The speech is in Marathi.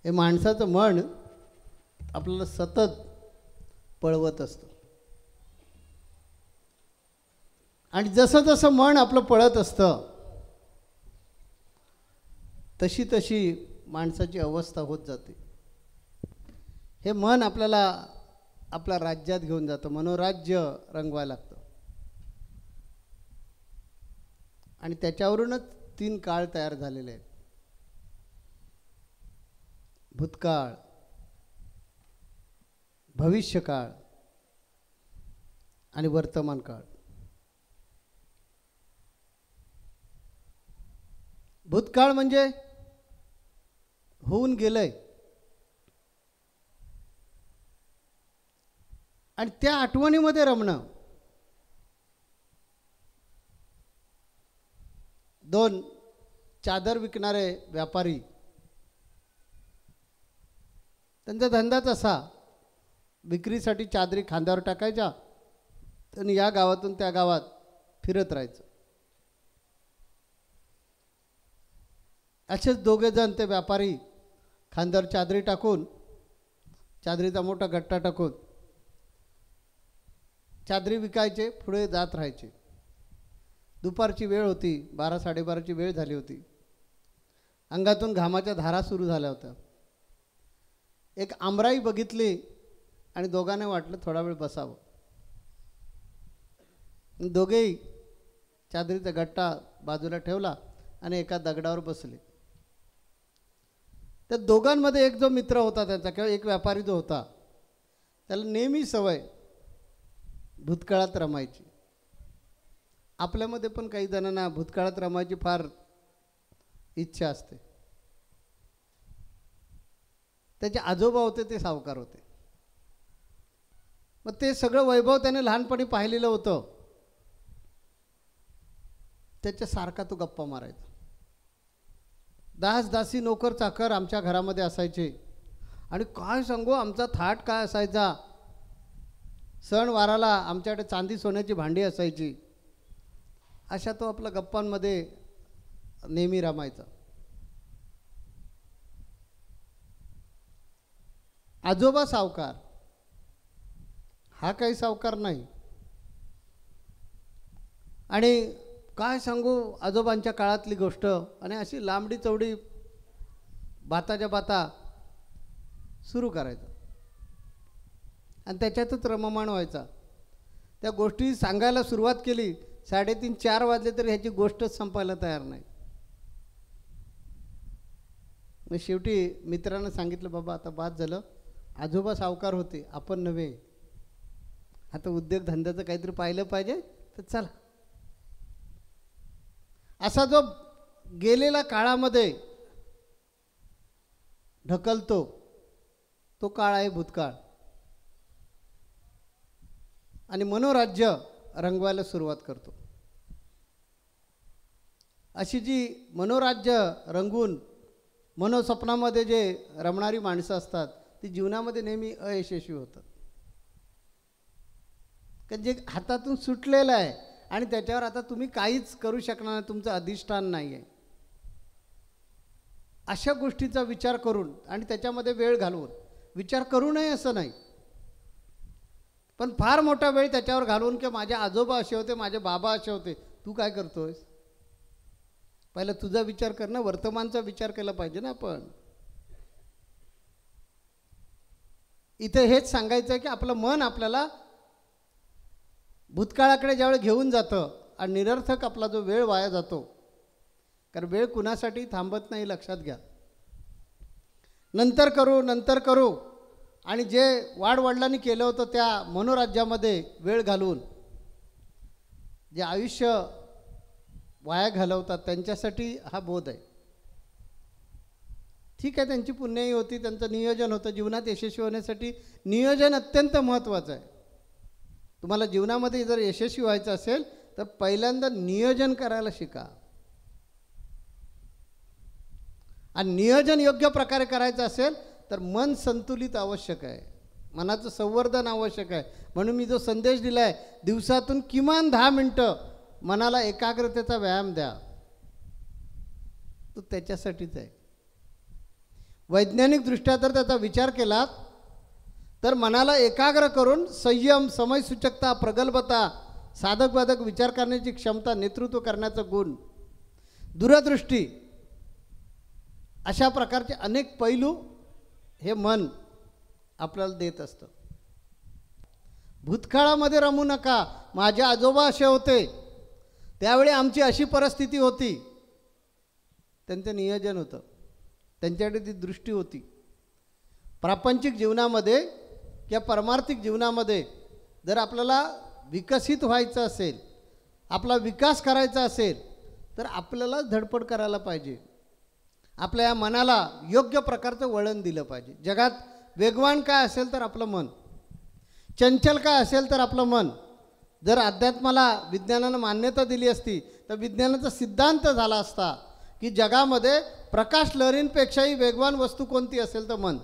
हे माणसाचं मन आपल्याला सतत पळवत असतं आणि जसं जसं मन आपलं पळत असतं तशी तशी माणसाची अवस्था होत जाते. हे मन आपल्याला आपल्या राज्यात घेऊन जातं, मनोराज्य रंगवायला लागतं आणि त्याच्यावरूनच 3 काळ तयार झालेले आहेत. भूतकाळ, भविष्यकाळ आणि वर्तमान काळ. भूतकाळ म्हणजे होऊन गेलंय आणि त्या आठवणीमध्ये रमणं. 2 चादर विकणारे व्यापारी, त्यांचा धंदाच असा, विक्रीसाठी चादरी खांद्यावर टाकायच्या आणि या गावातून त्या गावात फिरत राहायचं. असेच 2 जण ते व्यापारी खांद्यावर चादरी टाकून, चादरीचा मोठा गट्टा टाकून चादरी विकायचे, पुढे जात राहायचे. दुपारची वेळ होती, 12-12:30ची वेळ झाली होती. अंगातून घामाच्या धारा सुरू झाल्या होत्या. एक आमराई बघितली आणि दोघांना वाटलं थोडा वेळ बसावं. दोघेही चादरीचा गट्टा बाजूला ठेवला आणि एका दगडावर बसले. त्या दोघांमध्ये एक जो मित्र होता त्यांचा, किंवा एक व्यापारी जो होता, त्याला नेहमी सवय भूतकाळात रमायची. आपल्यामध्ये पण काही जणांना भूतकाळात रमायची फार इच्छा असते. त्याचे आजोबा होते ते सावकार होते. मग ते सगळं वैभव त्याने लहानपणी पाहिलेलं होतं. त्याच्यासारखा तो गप्पा मारायचा. दास दासी नोकर चाकर आमच्या घरामध्ये असायचे आणि काय सांगू, आमचा थाट काय असायचा. सण वाराला आमच्याकडे चांदी सोन्याची भांडी असायची. अशा तो आपल्या गप्पांमध्ये नेहमी रमायचा. आजोबा सावकार हा काही सावकार नाही. आणि काय सांगू आजोबांच्या काळातली गोष्ट, आणि अशी लांबडी चौडी बाताच्या बाता सुरू करायचा आणि त्याच्यातच रममाण व्हायचा. त्या गोष्टी सांगायला सुरुवात केली, 3:30-4 वाजले तरी ह्याची गोष्टच संपायला तयार नाही. मग शेवटी मित्रानं सांगितलं, बाबा आता बाद झालं, आजोबा सावकार होते, आपण नव्हे, आता उद्योगधंद्याचं काहीतरी पाहिलं पाहिजे, तर चला. असा जो गेलेला काळामध्ये ढकलतो तो काळ आहे भूतकाळ. आणि मनोराज्य रंगवायला सुरुवात करतो. अशी जी मनोराज्य रंगून मनोस्वप्नामध्ये जे रमणारी माणसं असतात ती जीवनामध्ये नेहमी अयशस्वी होतात. कारण जे हातातून सुटलेलं आहे आणि त्याच्यावर आता तुम्ही काहीच करू शकणार नाही, तुमचं अधिष्ठान नाही आहे, अशा गोष्टीचा विचार करून आणि त्याच्यामध्ये वेळ घालवून, विचार करू नये असं नाही, पण फार मोठा वेळ त्याच्यावर घालवून की माझे आजोबा असे होते, माझे बाबा असे होते, तू काय करतोयस? पहिला तुझा विचार कर ना, वर्तमानचा विचार केला पाहिजे ना आपण. इथे हेच सांगायचं आहे की आपलं मन आपल्याला भूतकाळाकडे ज्यावेळी घेऊन जातं आणि निरर्थक आपला जो वेळ वाया जातो, कारण वेळ कुणासाठी थांबत नाही, लक्षात घ्या. नंतर करू नंतर करू आणि जे वाडवडिलांनी केलं होतं त्या मनोराज्यामध्ये वेळ घालवून जे आयुष्य वाया घालवतात त्यांच्यासाठी हा बोध आहे. ठीक आहे, त्यांची पुण्याई होती, त्यांचं नियोजन होतं. जीवनात यशस्वी होण्यासाठी नियोजन अत्यंत महत्त्वाचं आहे. तुम्हाला जीवनामध्ये जर यशस्वी व्हायचं असेल तर पहिल्यांदा नियोजन करायला शिका. आणि नियोजन योग्य प्रकारे करायचं असेल तर मन संतुलित आवश्यक आहे, मनाचं संवर्धन आवश्यक आहे. म्हणून मी जो संदेश दिला आहे, दिवसातून किमान 10 मिनटं मनाला एकाग्रतेचा व्यायाम द्या, तो त्याच्यासाठीच आहे. वैज्ञानिकदृष्ट्या तर त्याचा विचार केला तर मनाला एकाग्र करून संयम, समयसूचकता, प्रगल्भता, साधक बाधक विचार करण्याची क्षमता, नेतृत्व करण्याचा गुण, दूरदृष्टी, अशा प्रकारचे अनेक पैलू हे मन आपल्याला देत असतं. भूतकाळामध्ये रमू नका. माझे आजोबा असे होते, त्यावेळी आमची अशी परिस्थिती होती. त्यांचं नियोजन होतं, त्यांच्याकडे ती दृष्टी होती. प्रापंचिक जीवनामध्ये किंवा परमार्थिक जीवनामध्ये जर आपल्याला विकसित व्हायचं असेल, आपला विकास करायचा असेल, तर आपल्याला धडपड करायला पाहिजे. आपल्या या मनाला योग्य प्रकारचं वळण दिलं पाहिजे. जगात वेगवान काय असेल तर आपलं मन, चंचल काय असेल तर आपलं मन. जर अध्यात्माला विज्ञानानं मान्यता दिली असती तर विज्ञानाचा सिद्धांत झाला असता की जगामध्ये प्रकाश लहरींपेक्षाही वेगवान वस्तू कोणती असेल तर मन.